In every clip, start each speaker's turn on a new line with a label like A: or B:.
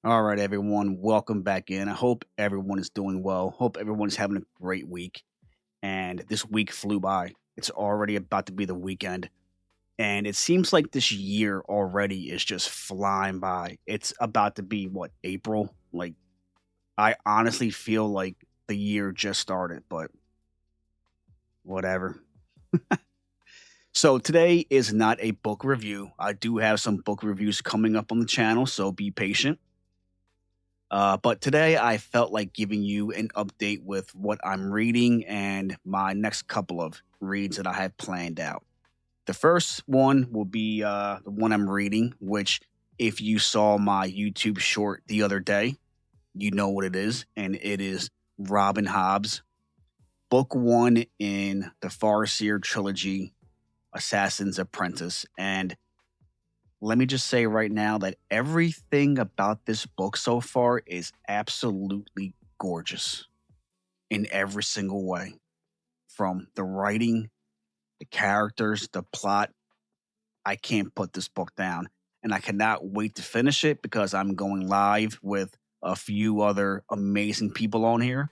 A: All right, everyone, welcome back in. I hope everyone is doing well. Hope everyone's having a great week. And this week flew by. It's already about to be the weekend. And it seems like this year already is just flying by. It's about to be what, April? Like, I honestly feel like the year just started, but whatever. So today is not a book review. I do have some book reviews coming up on the channel, so be patient. But today I felt like giving you an update with what I'm reading and my next couple of reads that I have planned out. The first one will be the one I'm reading, which, if you saw my YouTube short the other day, you know what it is. And it is Robin Hobbs, book one in the Farseer trilogy, Assassin's Apprentice. And let me just say right now that everything about this book so far is absolutely gorgeous in every single way. From the writing, the characters, the plot, I can't put this book down. And I cannot wait to finish it because I'm going live with a few other amazing people on here.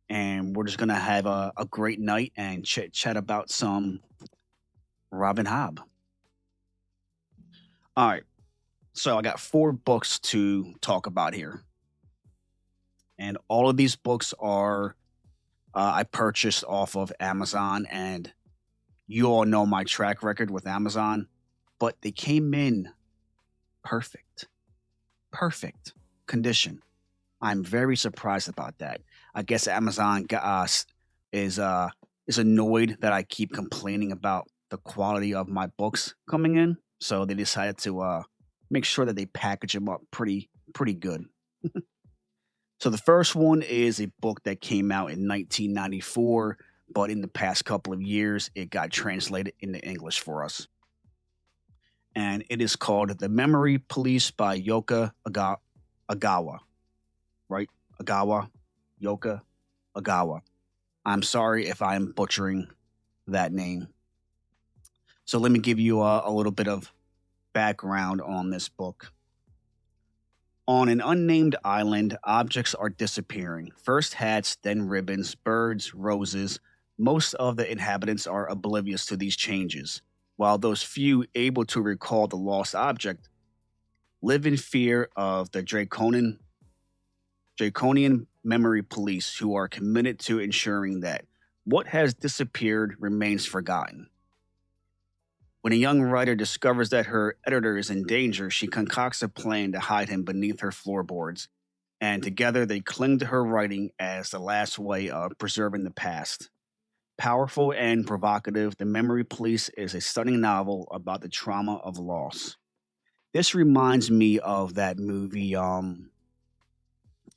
A: And we're just going to have a great night and chit chat about some Robin Hobb. All right. So I got four books to talk about here. And all of these books are I purchased off of Amazon, and you all know my track record with Amazon, but they came in perfect, perfect condition. I'm very surprised about that. I guess Amazon is uh, is annoyed that I keep complaining about the quality of my books coming in, so they decided to make sure that they package them up pretty good. So the first one is a book that came out in 1994, but in the past couple of years, it got translated into English for us. And it is called The Memory Police by Agawa, right? Agawa, Yoka Agawa. I'm sorry if I'm butchering that name. So let me give you a little bit of background on this book. On an unnamed island, objects are disappearing. First hats, then ribbons, birds, roses. Most of the inhabitants are oblivious to these changes, while those few able to recall the lost object live in fear of the draconian memory police who are committed to ensuring that what has disappeared remains forgotten. When a young writer discovers that her editor is in danger, she concocts a plan to hide him beneath her floorboards, and together they cling to her writing as the last way of preserving the past. Powerful and provocative, The Memory Police is a stunning novel about the trauma of loss. This reminds me of that movie,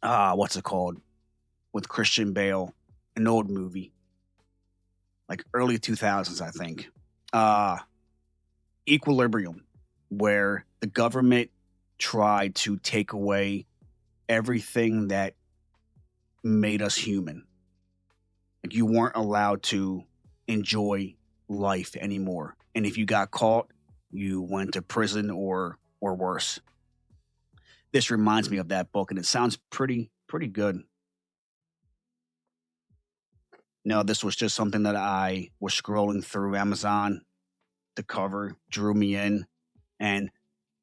A: what's it called? With Christian Bale, an old movie, like early 2000s, I think. Uh, Equilibrium, where the government tried to take away everything that made us human. Like, you weren't allowed to enjoy life anymore. And if you got caught, you went to prison or worse. This reminds me of that book, and it sounds pretty good. No, this was just something that I was scrolling through Amazon. The cover drew me in, and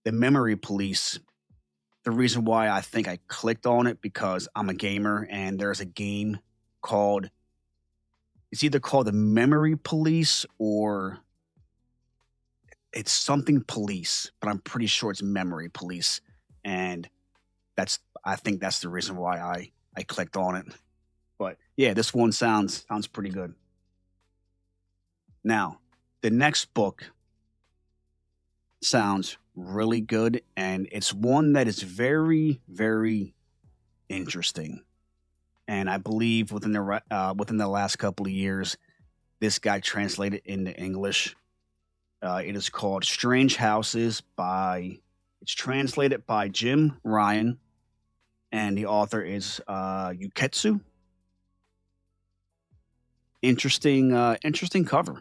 A: The Memory Police, the reason why I think I clicked on it, because I'm a gamer and there's a game called, it's either called The Memory Police or it's something police, but I'm pretty sure it's Memory Police. And I think that's the reason why I clicked on it. But yeah, this one sounds pretty good. Now, the next book sounds really good, and it's one that is very interesting. And I believe within the last couple of years, this got translated into English. It is called Strange Houses by. It's translated by Jim Ryan, and the author is Yuketsu. Interesting cover.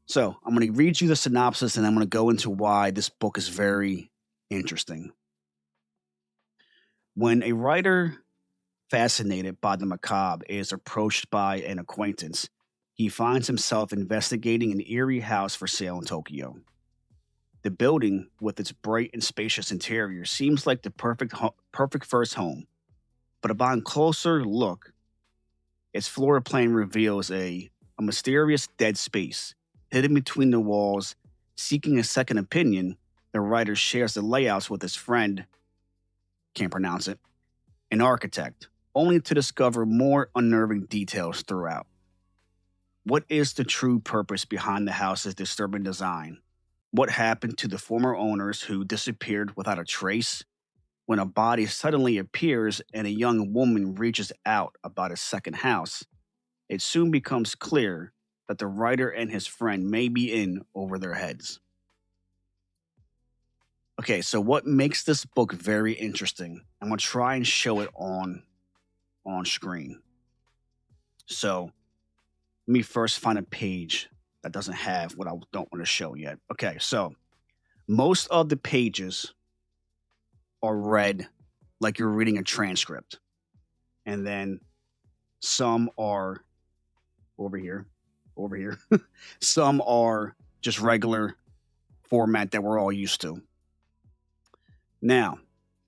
A: So I'm going to read you the synopsis, and I'm going to go into why this book is very interesting. When a writer fascinated by the macabre is approached by an acquaintance, he finds himself investigating an eerie house for sale in Tokyo. The building, with its bright and spacious interior, seems like the perfect first home. But upon closer look, its floor plan reveals a mysterious dead space hidden between the walls. Seeking a second opinion, the writer shares the layouts with his friend, can't pronounce it, an architect, only to discover more unnerving details throughout. What is the true purpose behind the house's disturbing design? What happened to the former owners who disappeared without a trace? When a body suddenly appears and a young woman reaches out about a second house, it soon becomes clear that the writer and his friend may be in over their heads. Okay, so what makes this book very interesting? I'm gonna try and show it on screen. So let me first find a page that doesn't have what I don't want to show yet. Okay, so most of the pages are read like you're reading a transcript, and then some are over here, over here. Some are just regular format that we're all used to. Now,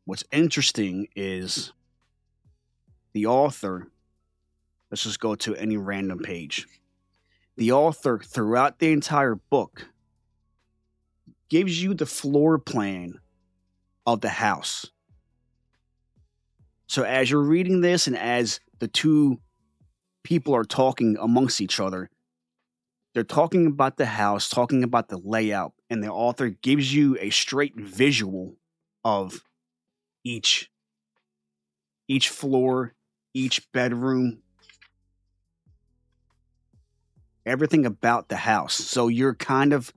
A: what's interesting is the author, let's just go to any random page. The author, throughout the entire book, gives you the floor plan of the house. So as you're reading this and as the two people are talking amongst each other, they're talking about the house, talking about the layout, and the author gives you a straight visual of each floor, each bedroom, everything about the house. So you're kind of,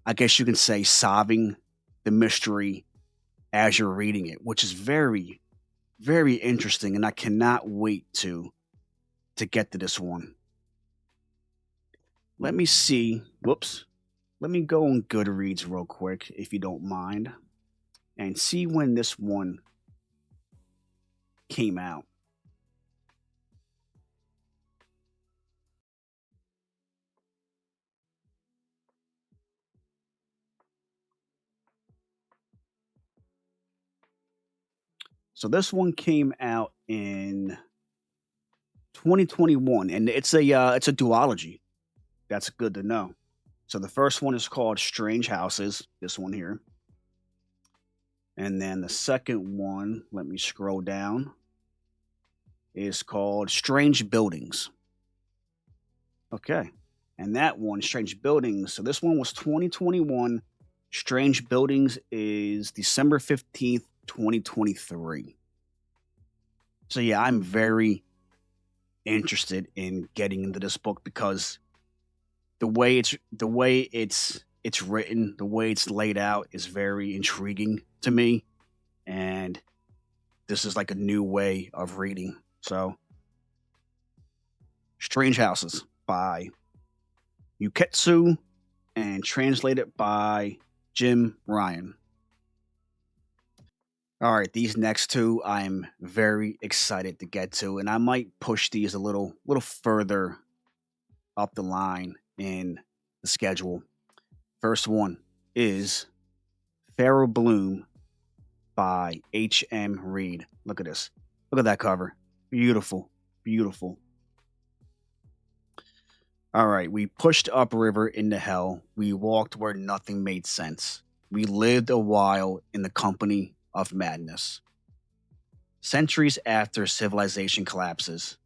A: I guess you can say, solving the mystery as you're reading it, which is very, very interesting, and I cannot wait to get to this one. Let me see. Whoops. Let me go on Goodreads real quick, if you don't mind, and see when this one came out. So this one came out in 2021, and it's a duology. That's good to know. So the first one is called Strange Houses. This one here, and then the second one. Let me scroll down. Is called Strange Buildings. Okay, and that one, Strange Buildings. So this one was 2021. Strange Buildings is December 15th, 2023. So yeah, I'm very interested in getting into this book because the way it's written, the way it's laid out is very intriguing to me, and this is like a new way of reading. So, Strange Houses by Yuketsu and translated by Jim Ryan. All right, these next two I'm very excited to get to, and I might push these a little further up the line in the schedule. First one is Pharaoh Bloom by H.M. Reed. Look at this. Look at that cover. Beautiful. Beautiful. All right. We pushed upriver into hell. We walked where nothing made sense. We lived a while in the company of madness. Centuries after civilization collapses,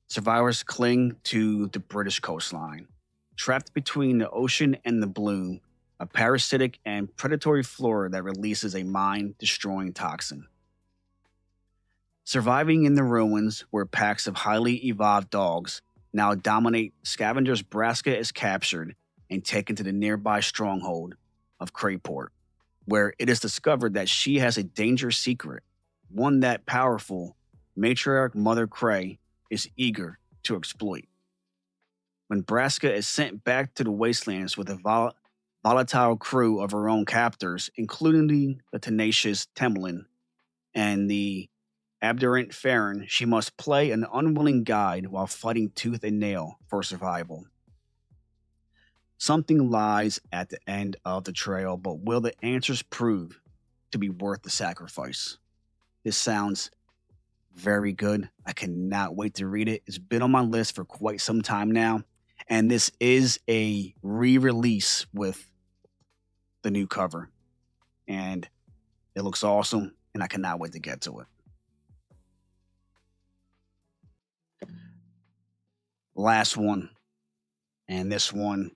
A: survivors cling to the British coastline. Trapped between the ocean and the bloom, a parasitic and predatory flora that releases a mind destroying toxin. Surviving in the ruins where packs of highly evolved dogs now dominate, scavengers Braska is captured and taken to the nearby stronghold of Crayport, where it is discovered that she has a dangerous secret, one that powerful matriarch Mother Cray is eager to exploit. When Braska is sent back to the wastelands with a volatile crew of her own captors, including the tenacious Temlin and the Abderrant Farron, she must play an unwilling guide while fighting tooth and nail for survival. Something lies at the end of the trail, but will the answers prove to be worth the sacrifice? This sounds very good. I cannot wait to read it. It's been on my list for quite some time now, and this is a re-release with the new cover, and it looks awesome, and I cannot wait to get to it. Last one, and this one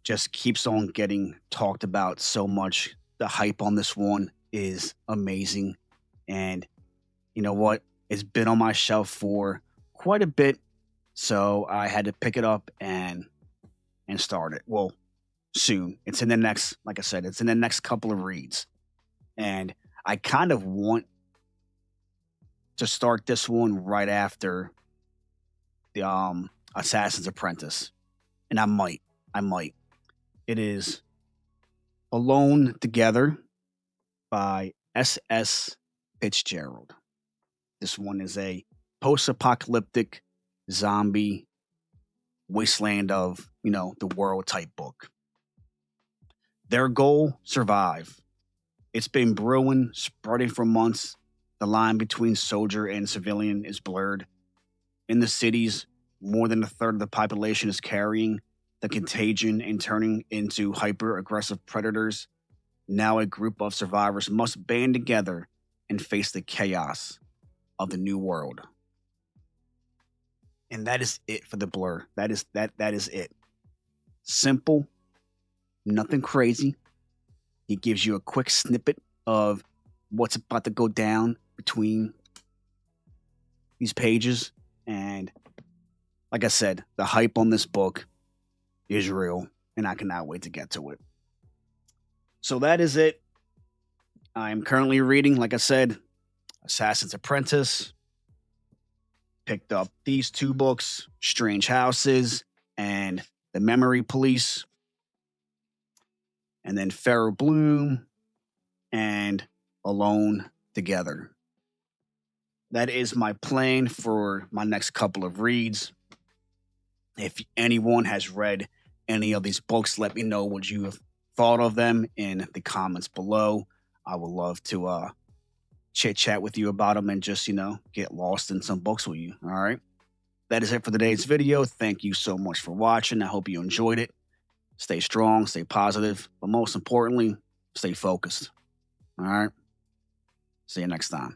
A: just keeps on getting talked about so much. The hype on this one is amazing, and you know what? It's been on my shelf for quite a bit, so I had to pick it up and start it. Well, soon. It's in the next, like I said, it's in the next couple of reads, and I kind of want to start this one right after the Assassin's Apprentice, and I might. It is Alone Together by S.S. Fitzgerald. This one is a post-apocalyptic zombie wasteland of, the world type book. Their goal, survive. It's been brewing, spreading for months. The line between soldier and civilian is blurred. In the cities, more than a third of the population is carrying the contagion and turning into hyper aggressive predators. Now, a group of survivors must band together and face the chaos of the new world. And that is it for the Blur. That is it. Simple, nothing crazy. He gives you a quick snippet of what's about to go down between these pages. And like I said, the hype on this book is real, and I cannot wait to get to it. So that is it. I'm currently reading, like I said, Assassin's Apprentice. Picked up these two books, Strange Houses and The Memory Police. And then Feral Bloom and Alone Together. That is my plan for my next couple of reads. If anyone has read any of these books, let me know what you have thought of them in the comments below. I would love to chit chat with you about them and just, get lost in some books with you. All right. That is it for today's video. Thank you so much for watching. I hope you enjoyed it. Stay strong, stay positive, but most importantly, stay focused. All right. See you next time.